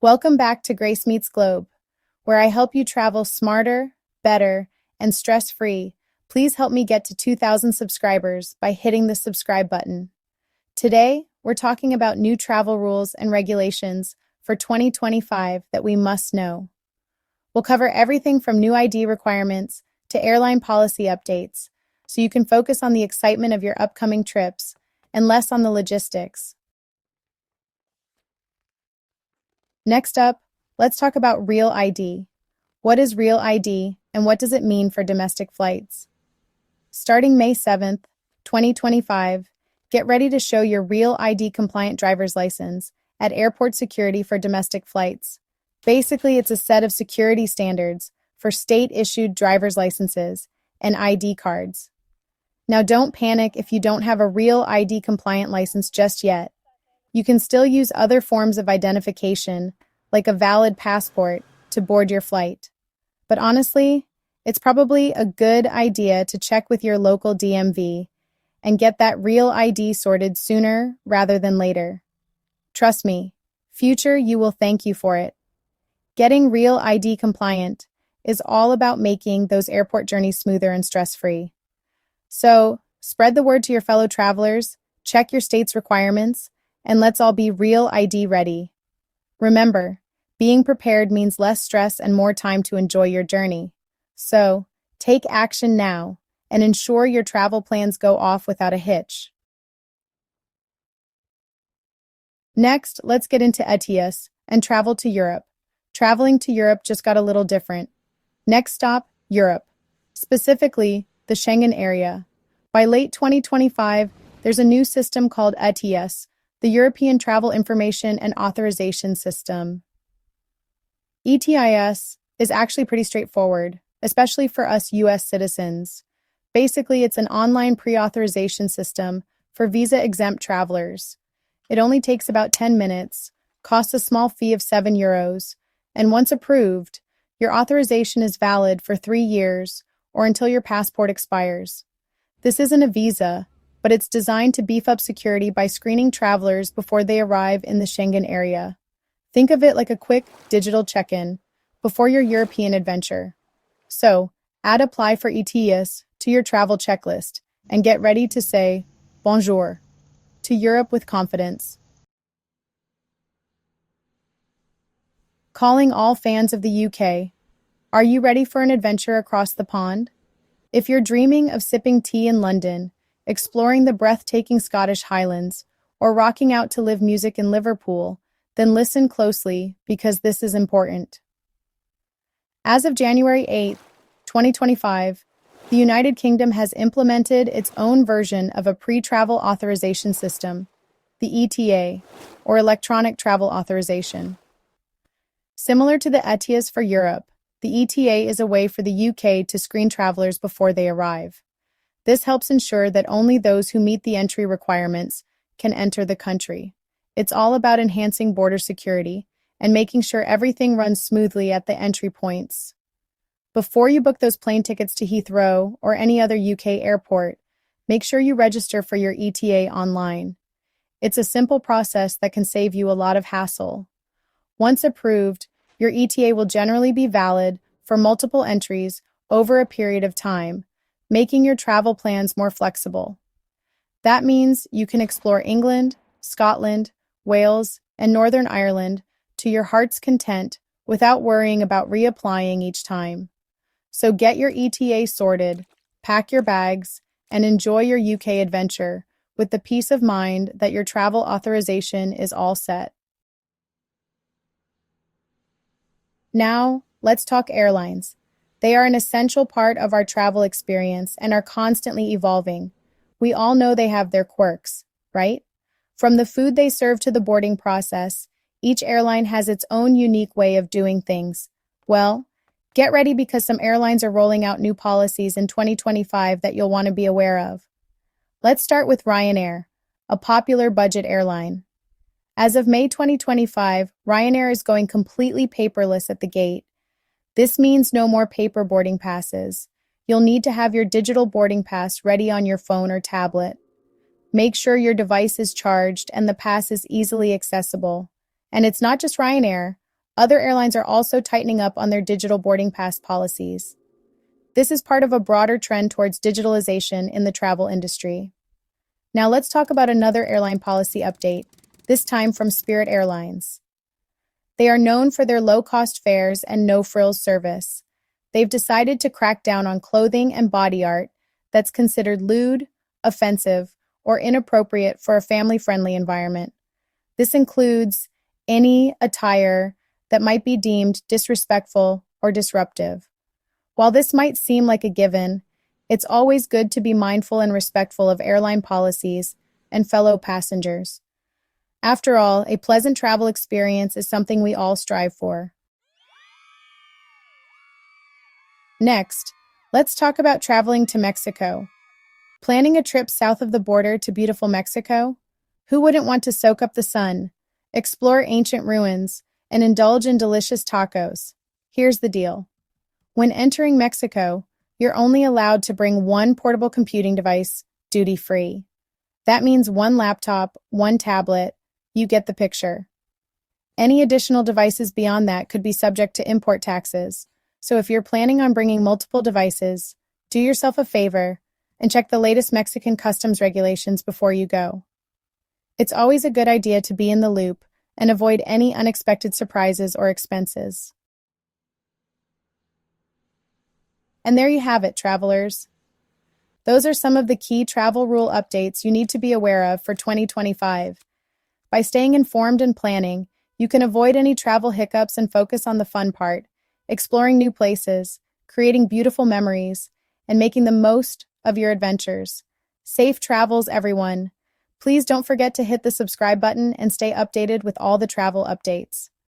Welcome back to Grace Meets Globe, where I help you travel smarter, better, and stress-free. Please help me get to 2,000 subscribers by hitting the subscribe button. Today, we're talking about new travel rules and regulations for 2025 that we must know. We'll cover everything from new ID requirements to airline policy updates, so you can focus on the excitement of your upcoming trips and less on the logistics. Next up, let's talk about Real ID. What is Real ID and what does it mean for domestic flights? Starting May 7th, 2025, get ready to show your Real ID compliant driver's license at Airport Security for domestic flights. Basically, it's a set of security standards for state-issued driver's licenses and ID cards. Now, don't panic if you don't have a Real ID compliant license just yet. You can still use other forms of identification, like a valid passport, to board your flight. But honestly, it's probably a good idea to check with your local DMV and get that Real ID sorted sooner rather than later. Trust me, future you will thank you for it. Getting Real ID compliant is all about making those airport journeys smoother and stress-free. So, spread the word to your fellow travelers, check your state's requirements, and let's all be Real ID ready. Remember, being prepared means less stress and more time to enjoy your journey. So, take action now and ensure your travel plans go off without a hitch. Next, let's get into ETIAS and travel to Europe. Traveling to Europe just got a little different. Next stop, Europe, specifically the Schengen area. By late 2025, there's a new system called ETIAS, the European Travel Information and Authorization System. ETIAS is actually pretty straightforward, especially for us US citizens. Basically, it's an online pre-authorization system for visa-exempt travelers. It only takes about 10 minutes, costs a small fee of €7, and once approved, your authorization is valid for 3 years or until your passport expires. This isn't a visa, but it's designed to beef up security by screening travelers before they arrive in the Schengen area. Think of it like a quick digital check-in before your European adventure. So, add Apply for ETIAS to your travel checklist and get ready to say bonjour to Europe with confidence. Calling all fans of the UK, are you ready for an adventure across the pond? If you're dreaming of sipping tea in London, exploring the breathtaking Scottish Highlands, or rocking out to live music in Liverpool, then listen closely because this is important. As of January 8, 2025, the United Kingdom has implemented its own version of a pre-travel authorization system, the ETA, or Electronic Travel Authorization. Similar to the ETIAS for Europe, the ETA is a way for the UK to screen travelers before they arrive. This helps ensure that only those who meet the entry requirements can enter the country. It's all about enhancing border security and making sure everything runs smoothly at the entry points. Before you book those plane tickets to Heathrow or any other UK airport, make sure you register for your ETA online. It's a simple process that can save you a lot of hassle. Once approved, your ETA will generally be valid for multiple entries over a period of time, making your travel plans more flexible. That means you can explore England, Scotland, Wales, and Northern Ireland to your heart's content without worrying about reapplying each time. So get your ETA sorted, pack your bags, and enjoy your UK adventure with the peace of mind that your travel authorization is all set. Now, let's talk airlines. They are an essential part of our travel experience and are constantly evolving. We all know they have their quirks, right? From the food they serve to the boarding process, each airline has its own unique way of doing things. Well, get ready because some airlines are rolling out new policies in 2025 that you'll want to be aware of. Let's start with Ryanair, a popular budget airline. As of May 2025, Ryanair is going completely paperless at the gate. This means no more paper boarding passes. You'll need to have your digital boarding pass ready on your phone or tablet. Make sure your device is charged and the pass is easily accessible. And it's not just Ryanair. Other airlines are also tightening up on their digital boarding pass policies. This is part of a broader trend towards digitalization in the travel industry. Now let's talk about another airline policy update, this time from Spirit Airlines. They are known for their low-cost fares and no-frills service. They've decided to crack down on clothing and body art that's considered lewd, offensive, or inappropriate for a family-friendly environment. This includes any attire that might be deemed disrespectful or disruptive. While this might seem like a given, it's always good to be mindful and respectful of airline policies and fellow passengers. After all, a pleasant travel experience is something we all strive for. Next, let's talk about traveling to Mexico. Planning a trip south of the border to beautiful Mexico? Who wouldn't want to soak up the sun, explore ancient ruins, and indulge in delicious tacos? Here's the deal. When entering Mexico, you're only allowed to bring one portable computing device duty-free. That means one laptop, one tablet. You get the picture. Any additional devices beyond that could be subject to import taxes. So if you're planning on bringing multiple devices, do yourself a favor and check the latest Mexican customs regulations before you go. It's always a good idea to be in the loop and avoid any unexpected surprises or expenses. And there you have it, travelers. Those are some of the key travel rule updates you need to be aware of for 2025. By staying informed and planning, you can avoid any travel hiccups and focus on the fun part, exploring new places, creating beautiful memories, and making the most of your adventures. Safe travels, everyone. Please don't forget to hit the subscribe button and stay updated with all the travel updates.